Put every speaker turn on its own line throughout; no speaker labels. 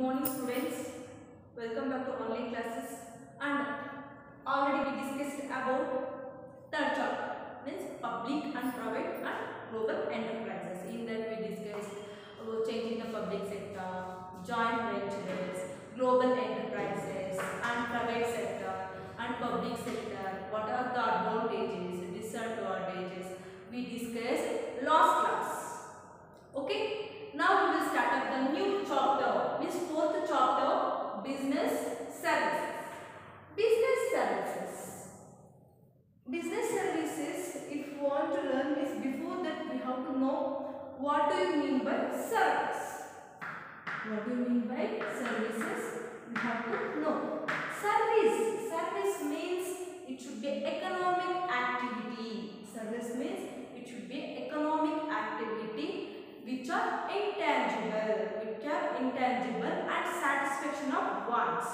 morning students, welcome back to online classes. And already we discussed about third chapter, means public and private and global enterprises. In that we discussed about changing the public sector, joint ventures, global enterprises and private sector and public sector. What are the advantages, disadvantages? We discussed last class. Okay. Now we will start up the new chapter, means fourth chapter, business services. Business services. Business services, if you want to learn, is before that we have to know what do you mean by service. What do you mean by services? We have to know. Service means it should be economic activity. Service means it should be economic activity which are intangible and satisfaction of wants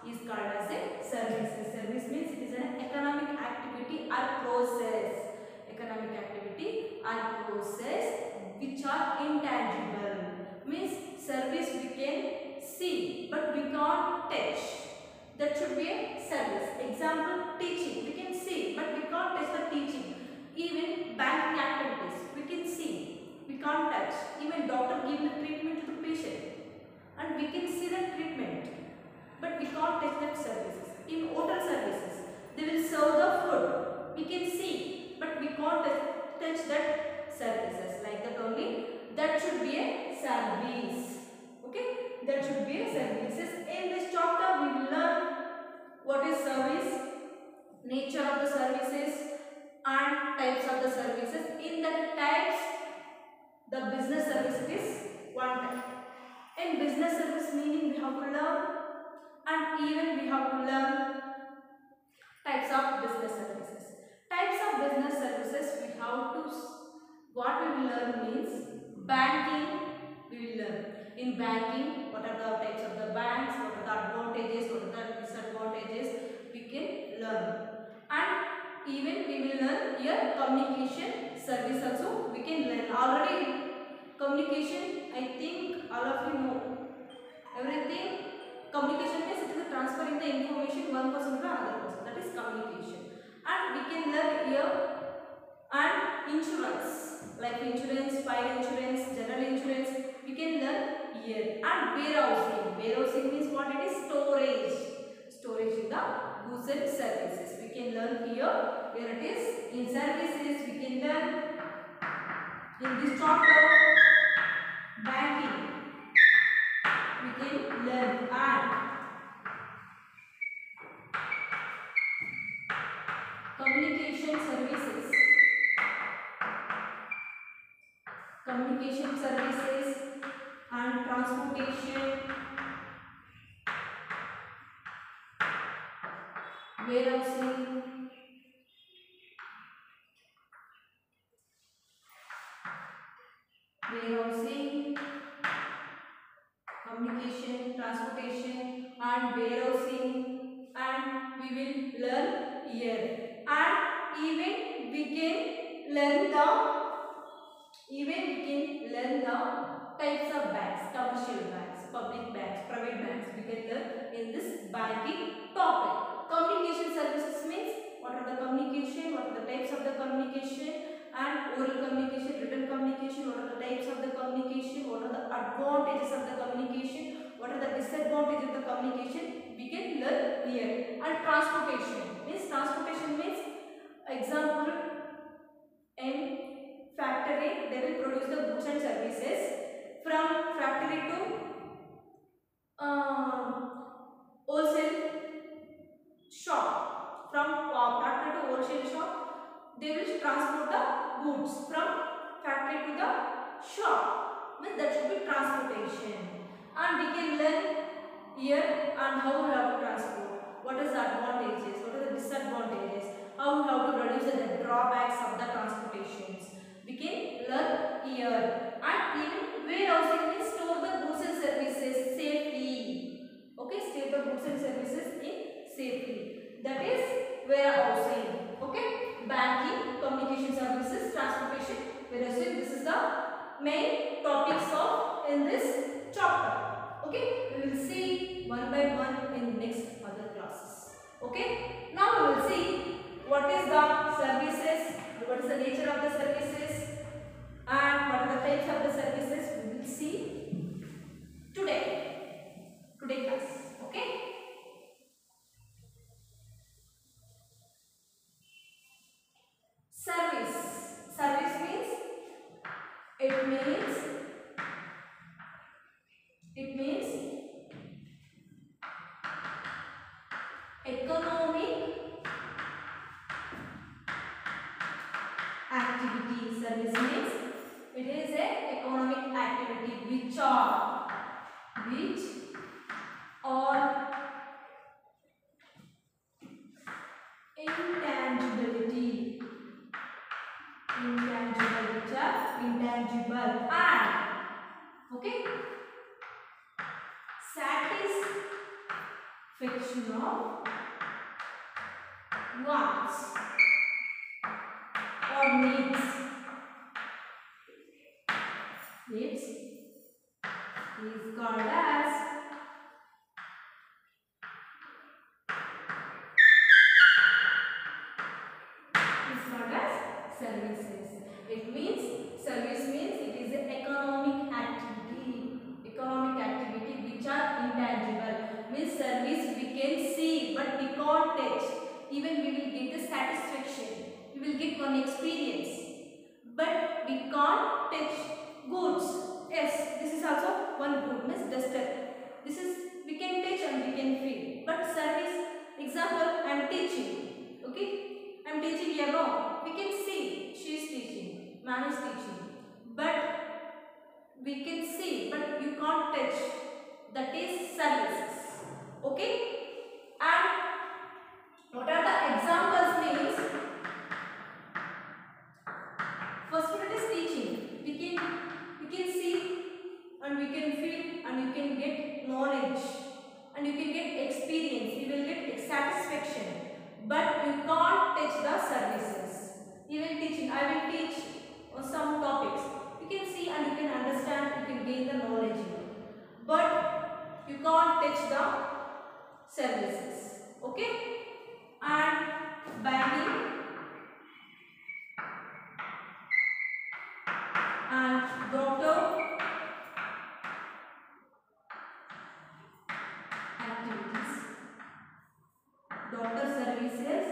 is called as a service. Service means it is an economic activity or process. Economic activity or process which are intangible. Means service we can see but we can't touch. That should be a service. Example, teaching. We can see but we can't touch the teaching. Even banking activities we can see. We can't touch. Even doctor give the treatment to the patient and we can see the treatment but we can't touch that services. In hotel services they will serve the food. We can see but we can't touch that services. Like that only. That should be a service. Okay. That should be a services. In this chapter we will learn what is service, nature of the services and types of the services. In that types, the business service is one type. In business service meaning we have to learn and even we have to learn types of business services. Types of business services we have to, what we will learn means banking we will learn. In banking, what are the types of the banks, what are the advantages, what are the disadvantages, we can learn. And even we will learn here communication service also we can learn. Already communication, I think all of you know everything. Communication means it is transferring the information one person to another person. That is communication. And we can learn here and insurance, like insurance, fire insurance, general insurance, we can learn here. And warehousing. Warehousing means what it is? Storage. Storage in the goods and services. We can learn here. Here it is. In services we can learn in this chapter banking. We can learn and communication services. Communication services and transportation, warehousing, communication, transportation and warehousing, and we will learn here. And even we can learn the types of banks, commercial banks, public banks, private banks. We can learn in this banking topic. Communication services means what are the communication, what are the types of the communication, and oral communication, written communication, what are the types of the communication, what are the advantages of the communication, what are the disadvantages of the communication, we can learn here. And transportation means example, in factory they will produce the goods and services. From factory to wholesale shop, from factory to wholesale shop they will transport the goods from factory to the shop. Means that should be transportation. And we can learn here and how we have to transport, what is the advantages, what are the disadvantages, how we have to reduce the drawbacks of the transportations. We can learn here. And even warehousing means store the goods and services safely. Okay, store the goods and services in safely. That is warehousing. Okay, banking, communication services, transportation, warehousing. This is the main topics of in this chapter. Okay, we will Okay. Now we will see what is the services, what is the nature of the services, and what are the types of the services. We will see today class. Okay. Service means it means economic activity. Service means it is a economic activity which are intangibility, which are intangible, and okay, satisfaction of wants or needs is called as services. It means service means it is an economic activity which are intangible. Means service we can see but we can't touch. Even we will get the satisfaction. We will get one experience, but we can't touch goods. Yes, this is also one good. Means duster. This is we can touch and we can feel. But service, example, I am teaching. Okay. I am teaching here now. We can see she is teaching, man is teaching, but we can see, but you can't touch. That is services. Okay. And what are the examples means? First one is teaching. We can see and we can feel and you can get knowledge and you can get experience. You will get satisfaction. But you can't touch the services. Even teaching, I will teach some topics. You can see and you can understand, you can gain the knowledge. But you can't touch the services. Okay? And banking and doctor activities. Doctor services,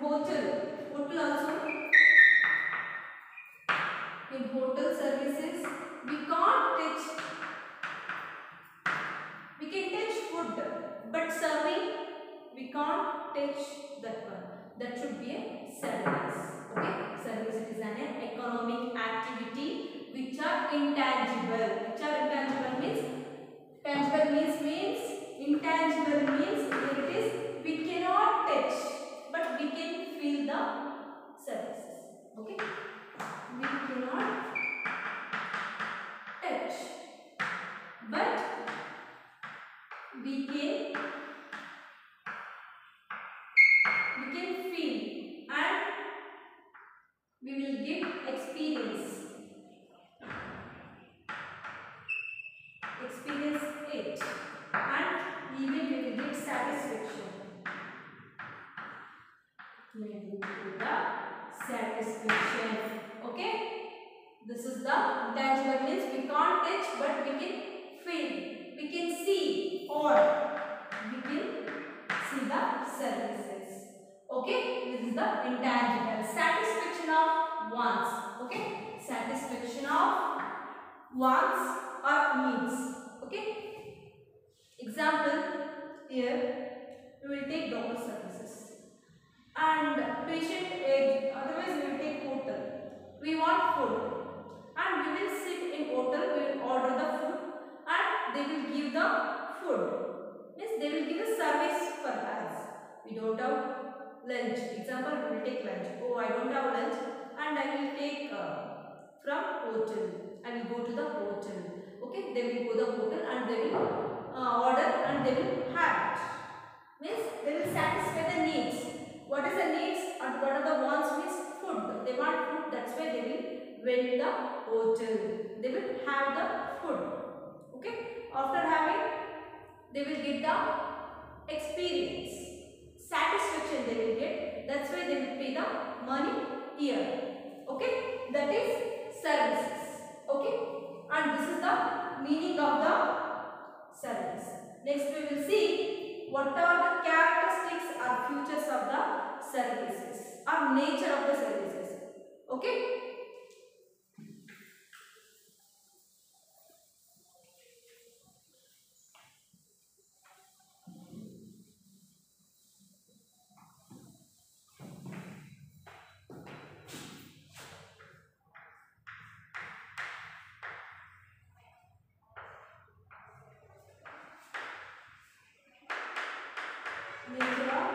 hotel also. In hotel services, we can't touch. We can touch food, but serving we can't touch that one. That should be a service. Okay, service it is an economic activity which are intangible. Which are intangible means tangible means intangible means it is we cannot touch but we can feel the services. Okay, we cannot touch but we can feel and we will get experience it and even we will get satisfaction. We will get the satisfaction. Okay, this is the tangible means we can't touch but we can feel, we can see or we can see the services. Okay, this is the intangible. Satisfaction of wants. Okay, satisfaction of wants or needs. Okay, example here we will take doctor services and patient age. Otherwise we will take hotel. We want food and we will sit in hotel. We will order the food and they will give the food. Means they will give a service for us. We don't have lunch. Example, we will take lunch. Oh, I don't have lunch and I will take from hotel. I will go to the hotel. Okay, they will go to the hotel and they will order and they will have it. Means they will satisfy the needs. What is the needs and what are the wants means food. They want food, that's why they will went to the hotel. They will have the food. Okay, after having they will get the experience, satisfaction they will get. That's why they will pay the money here. Okay, that is services. Okay, and this is the meaning of the service. Next we will see what are the characteristics or features of the services or nature of the services. Okay. Nature of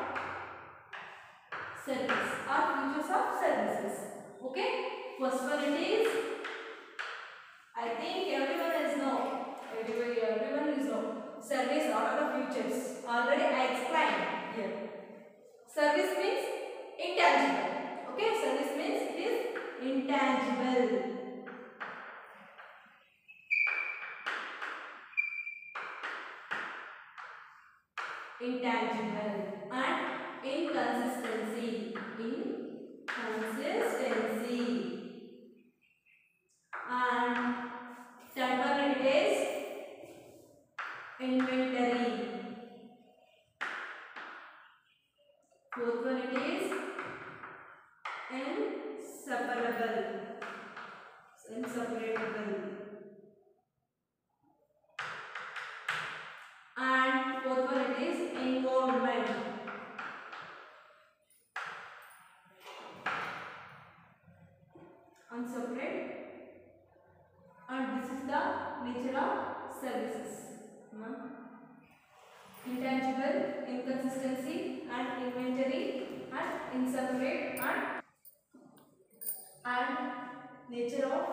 service or features of services. Okay, first one it is, I think everyone is know, everyone is know, service or the features. Already I explained here. Service means intangible. Okay, service means it is intangible. Intangible and inconsistency. And third one it is inventory. Fourth one it is inseparable. And fourth one it is involvement. Unseparate. And this is the nature of services. Intangible, inconsistency, and inventory, and inseparate, and nature of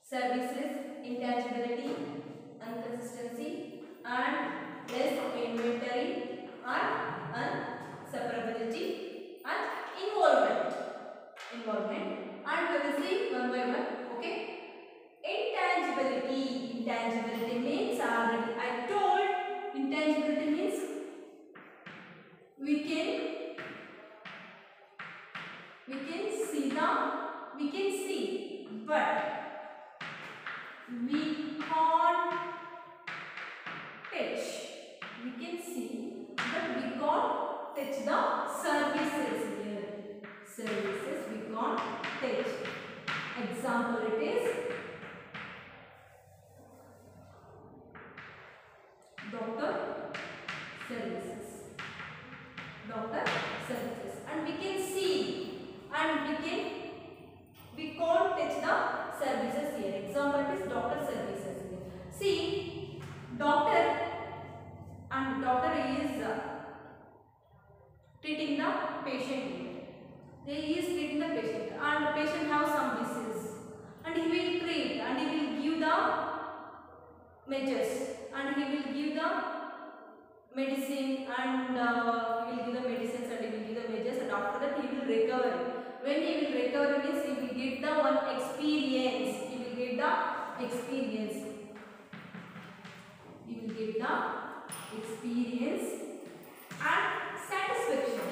services, intangibility, inconsistency, and less inventory, and separability, and involvement. And we will see one by one. Okay. Intangibility means, already I told, intangibility means we can see, but we can't touch. We can see, but we can't touch the services here. Services we can't touch. Example it is doctor services. And we can see, and we can't touch the services here. Example is doctor services here. See, doctor is treating the patient here. He is treating the patient, and the patient has some disease, and he will treat, and he will give the measures, and he will give the medicine, and he will give the medicines, and he will give the measures, and after that he will recover. When he will recover means he will get the one experience. He will get the experience. And satisfaction.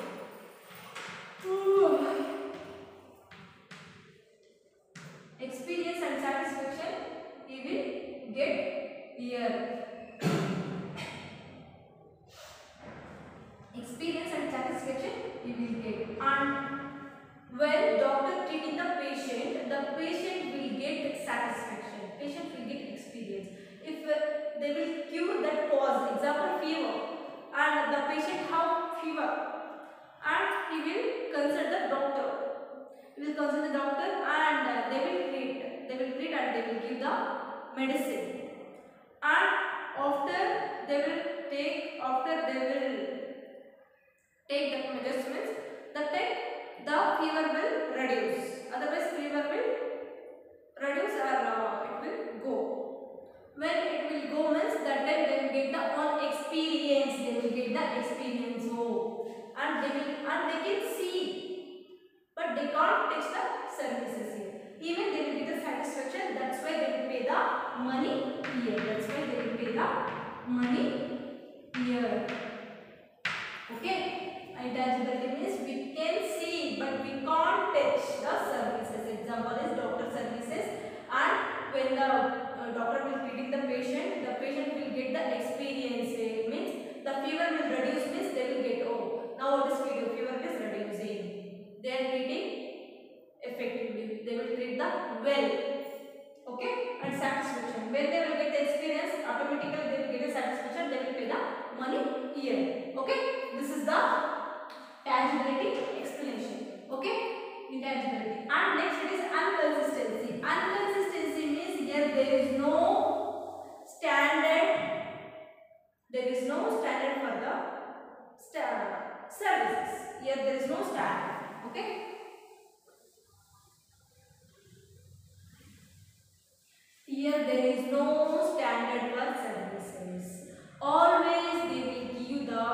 Experience and satisfaction he will get here. Experience and satisfaction he will get. And when doctor treating the patient will get satisfaction. Patient will get experience. If they will cure that cause, example fever, and the patient have fever, and he will consult the doctor. And they will treat and they will give the medicine. And after they will take the adjustments, that time the fever will reduce. Otherwise fever will reduce or it will go. When it will go means that time they will get the own experience. And they can see, but they can't touch the services here. Even they will get the satisfaction. That's why they will pay the money here. the experience. Means the fever will reduce, means they will get, oh, now what is fever is reducing. They are treating effectively. They will treat the well. Okay, and satisfaction. When they will get the experience, automatically they will get a satisfaction. They will pay the money here. Okay, this is the tangibility explanation. Okay, intangibility. And next it is inconsistency. Inconsistency means here there is no standard. There is no standard for the services. Here there is no standard. Okay. Here there is no standard for services. Always they will give the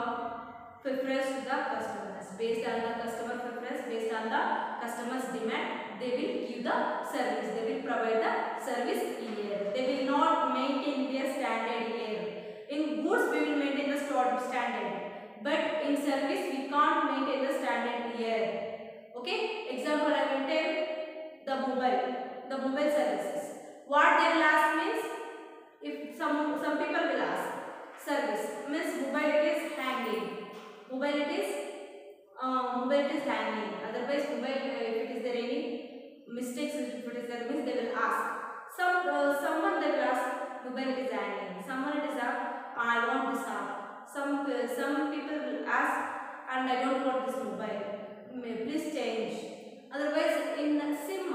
preference to the customers. Based on the customer preference, based on the customer's demand, they will give the service. They will provide the service here. They will not maintain their standard here. In goods we will maintain the standard, but in service we can't maintain the standard here. Okay, example I will tell, the mobile services. What they will ask means, if some people will ask service means mobile it is hanging, mobile it is hanging. Otherwise mobile, if it is there any mistakes, if it is there means they will ask. Someone they will ask mobile it is hanging. Someone it is I want this app. Some people will ask, and I don't want this mobile. Please change. Otherwise in SIM,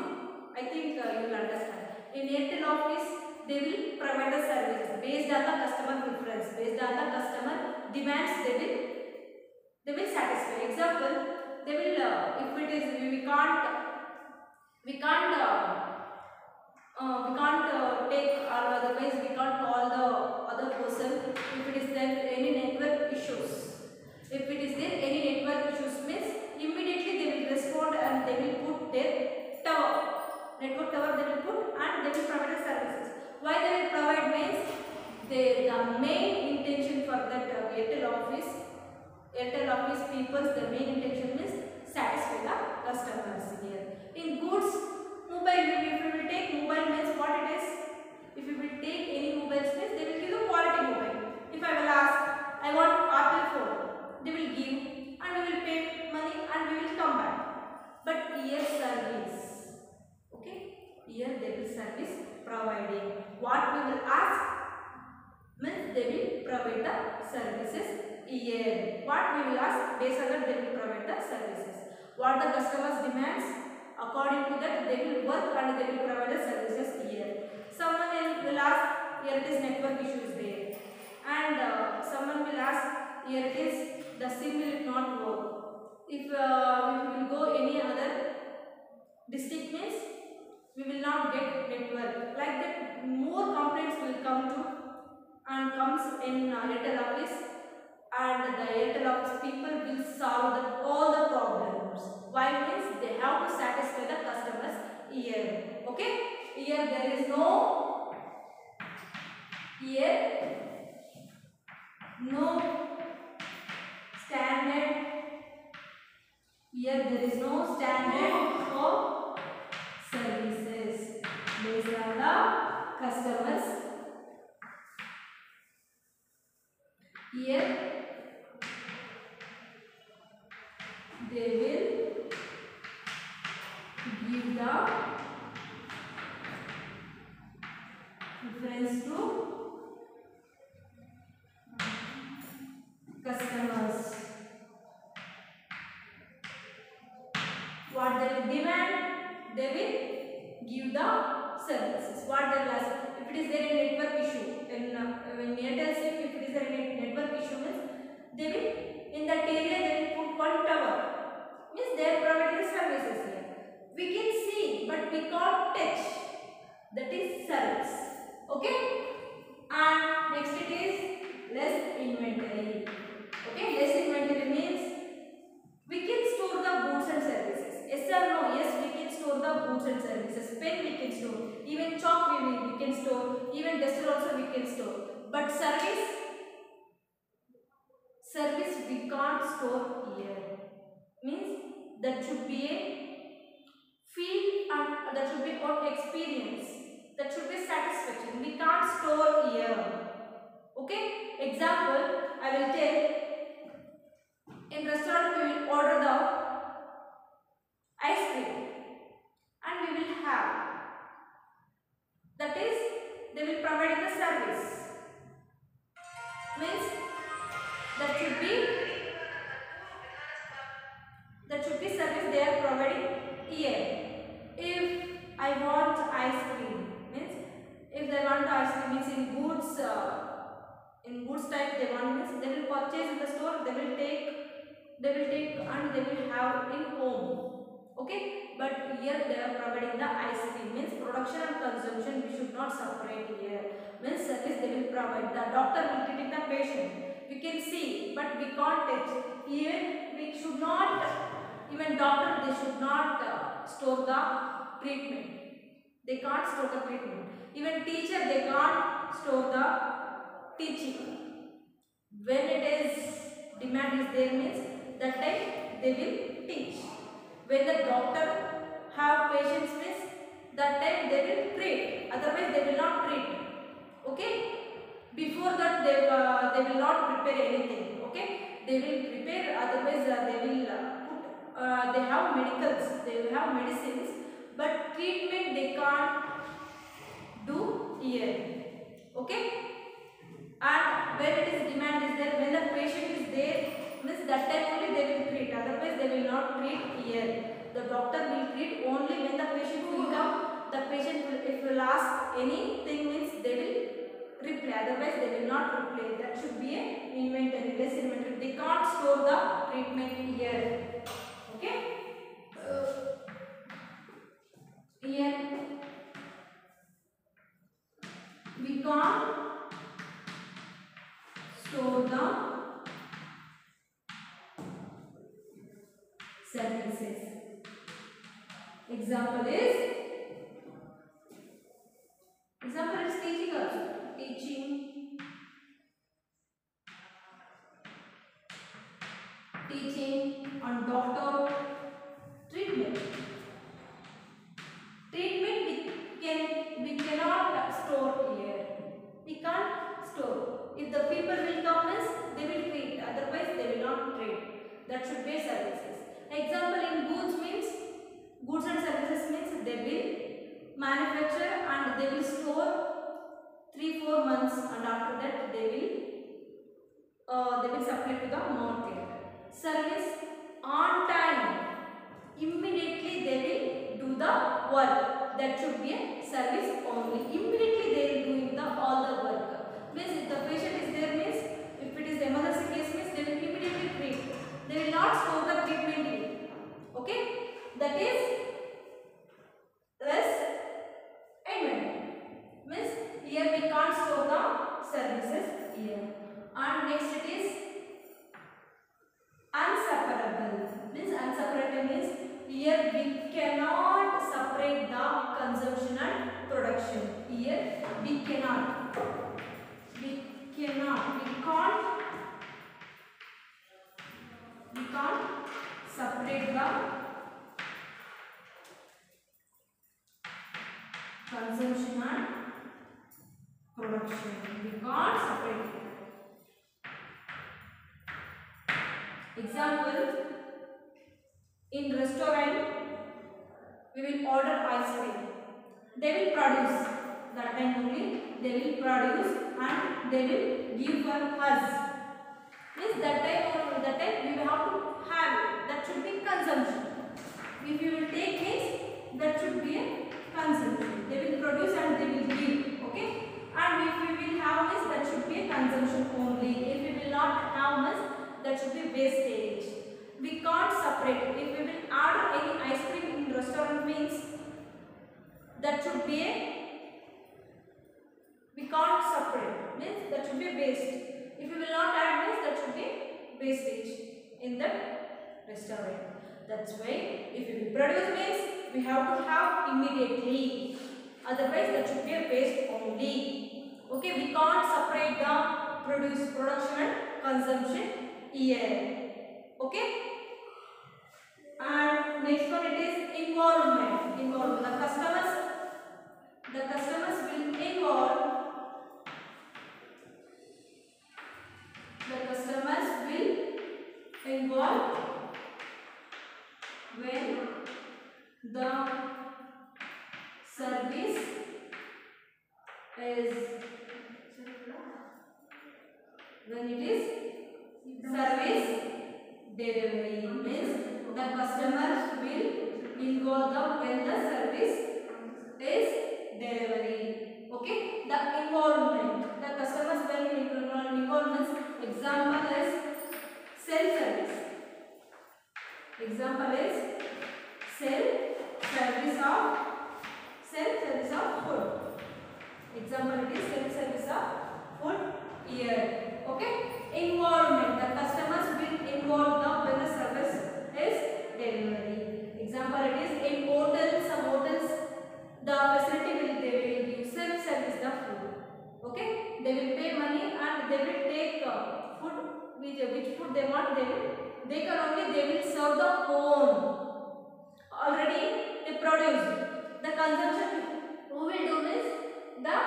I think you will understand. In Airtel office, they will provide the services based on the customer preference, based on the customer demands. They will satisfy. Example, they will if it is we can't take, or otherwise we can't call the other person if it is there any network issues. If it is there any network issues means immediately they will respond and they will put their network tower they will put, and they will provide the services. Why they will provide means the main intention for that Airtel office people's, the main intention is satisfy the customers here. In goods, mobile, if you will take mobile means what it is, if you will take any mobile means they will give the quality mobile. If I will ask I want Apple phone, they will give and we will pay money and we will come back. But here service, okay, here they will service providing. What we will ask means they will provide the services here. What we will ask, based on that they will provide the services. What the customers demands, according to that they will work and they will provide the services here. Someone will ask, here it is network issues there, and someone will ask, here it is the SIM will not work. If we will go any other district means we will not get network. Like that more complaints will come to and comes in Airtel office, and the Airtel office people will solve all the problems. Why means they have to satisfy the customers here. Okay, here there is no standard. Here there is no standard for services based on the customers. Here they will give the preference to customers. What they will demand, they will give the services. What they will ask, if it is there a network issue in Airtel SIM, if it is there a network issue means they will in that area they will put one tower. Means they are providing the services here. We can see but we can't touch. That is service. Okay. And next it is less inventory. Okay. Less inventory means we can store the goods and services. Yes or no? Yes, we can store the goods and services. Pen we can store. Even chalk we can store. Even duster also we can store. But service we can't store here. Means that should be a feel and that should be our experience. That should be satisfaction. We can't store here. Okay. Example, I will tell, in restaurant we will order the ice cream and we will have, that is, they will provide the service, means that should be service they are providing here. If I want ice cream, means if they want ice cream, means in goods type they want, means they will purchase in the store, they will take and they will have in home. Okay, but here they are providing the ice cream, means production and consumption we should not separate here. Means service they will provide. The doctor will treat the patient. We can see, but we can't touch. Even we should not, even doctor they should not store the treatment. They can't store the treatment. Even teacher they can't store the teaching. When it is demand is there, means that time they will teach. When the doctor have patients, means that time they will treat. Otherwise they will not treat. Okay. Before that they will not prepare anything. Okay. They will prepare. Otherwise they will put. They have medicals. They will have medicines. But treatment they can't do here. Okay. And when it is demand is there, when the patient is there, means that time only they will treat. Otherwise they will not treat here. The doctor will treat only when the patient will come. The patient will, if will ask anything, means they will reply. Otherwise they will not reply. That should be an inventory, less inventory. They can't store the treatment here. Okay. Here we can't store the services. Example is teaching also. Teaching on doctor, treatment. Treatment we cannot store here. We can't store. If the people will come, means they will treat. Otherwise they will not treat. That should be services. Example in goods means, goods and services means they will manufacture and they will store 3-4 months, and after that they will supply to the market. Service on time, immediately they will do the work. That should be a service only. Immediately they will do all the work. Means if the patient is there, means if it is emergency case, means they will immediately treat. They will not store the treatment in. Okay, that is less inventory. Means here we can't store the services here. And next it is unseparable. Means unseparable means here we cannot separate the consumption and production. Here we cannot. We can't separate the consumption and production. We can't separate it. Example, in restaurant we will order ice cream. They will produce. That time only they will produce and they will give for us. Means that time we will have to have it. That should be consumption. If you will take means that should be a consumption. They will produce and they will give. Okay. And if we will have means that should be a consumption only. If we will not have means that should be wastage. We can't separate. If we will order any ice cream in restaurant means that should be a, we can't separate, means that should be waste. If we will not add means that should be wastage in the restaurant. That's why if we will produce means we have to have immediately. Otherwise that should be a waste only. Okay, we can't separate the production and consumption here. Okay. And next one it is involvement. The customers will involve When it is service delivery means the customer will involve when the service is delivery. Okay, the involvement, the customers will involvement. Example is self-service. Example is self-service of food. Example it is self-service of food here. Okay, involvement, the customers will involve when the service is delivery. Example it is in hotels. Some hotels the facility they will give self-service the food. Okay, they will pay money and they will take food, which food they want. They will serve the own already they produce. The consumption who will do is the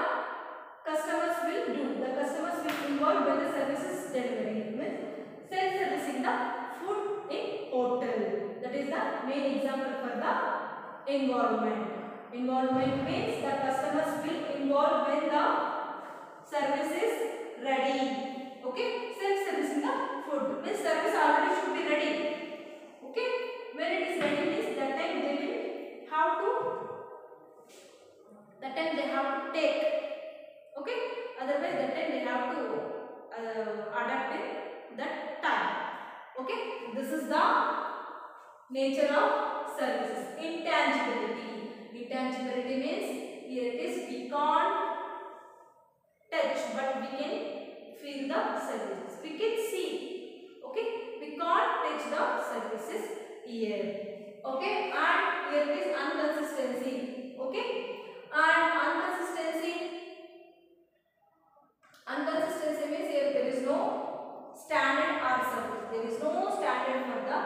customers will do. The customers will involve when the service is delivery. Self-servicing the food in hotel. That is the main example for the involvement. Involvement means the customers will involve when the service is ready. Okay, self-servicing the food means service already should be ready. Okay, when it is ready means that time they will have to. That time they have to take. Okay, otherwise that time they have to adapt in that time. Okay, this is the nature of services. Intangibility. Intangibility means here it is we can't touch but we can feel the services. We can see. Okay, we can't touch the services here. Okay, and here it is inconsistency. Okay, and inconsistency means here there is no standard or service. There is no standard for the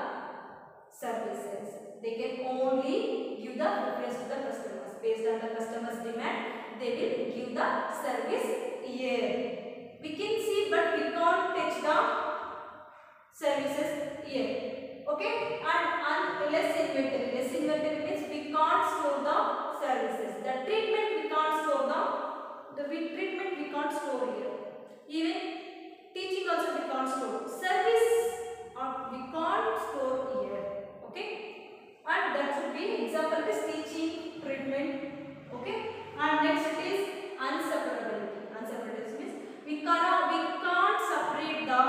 services. They can only give the preference to the customers. Based on the customer's demand, they will give the service here. We can see but we can't touch the services here. Okay, and less inventory. Less inventory means we can't store the services. The treatment we can't store the treatment we can't store here. Even teaching also we can't store. Service we can't store here. Okay, and that should be example is teaching, treatment. Okay, and next it is unseparability. Unseparability means we can't separate the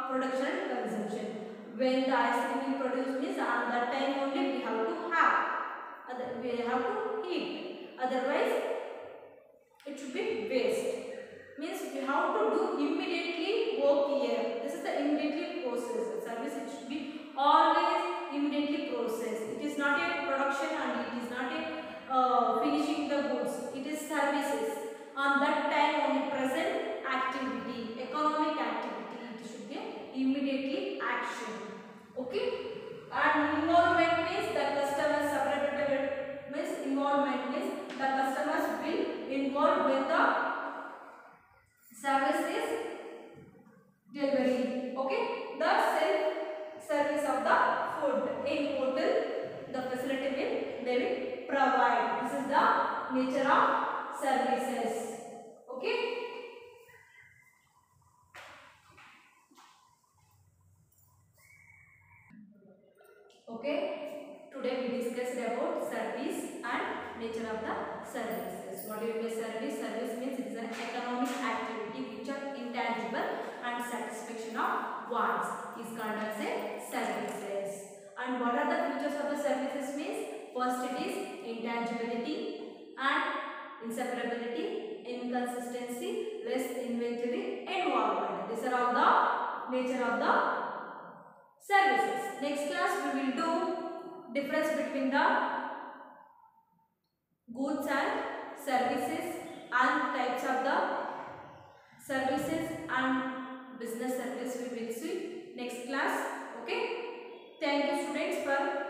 production and consumption. When the ice cream is produced means at that time only we have to have. We have to eat. Otherwise it should be waste. Means we have to do immediately work here. This is the immediately process. Service it should be always immediately process. It is not a production and it is not a finishing the goods. It is services. On that time only present activity, economic activity. It should be immediately action. Okay. And involvement means the customers separated means involvement means the customers will involve with the service is delivery. Okay, the self-service of the food in hotel, the facility they will provide. This is the nature of services. Okay. Okay. Today we discussed about service and nature of the services. What do you mean service? Service means it is an economic activity which are intangible and satisfaction of wants is called as a services. And what are the features of the services means? First it is intangibility and inseparability, inconsistency, less inventory, involvement. These are all the nature of the services. Next class we will do difference between the goods and services and types of the services and business service we will see next class. Okay, thank you students for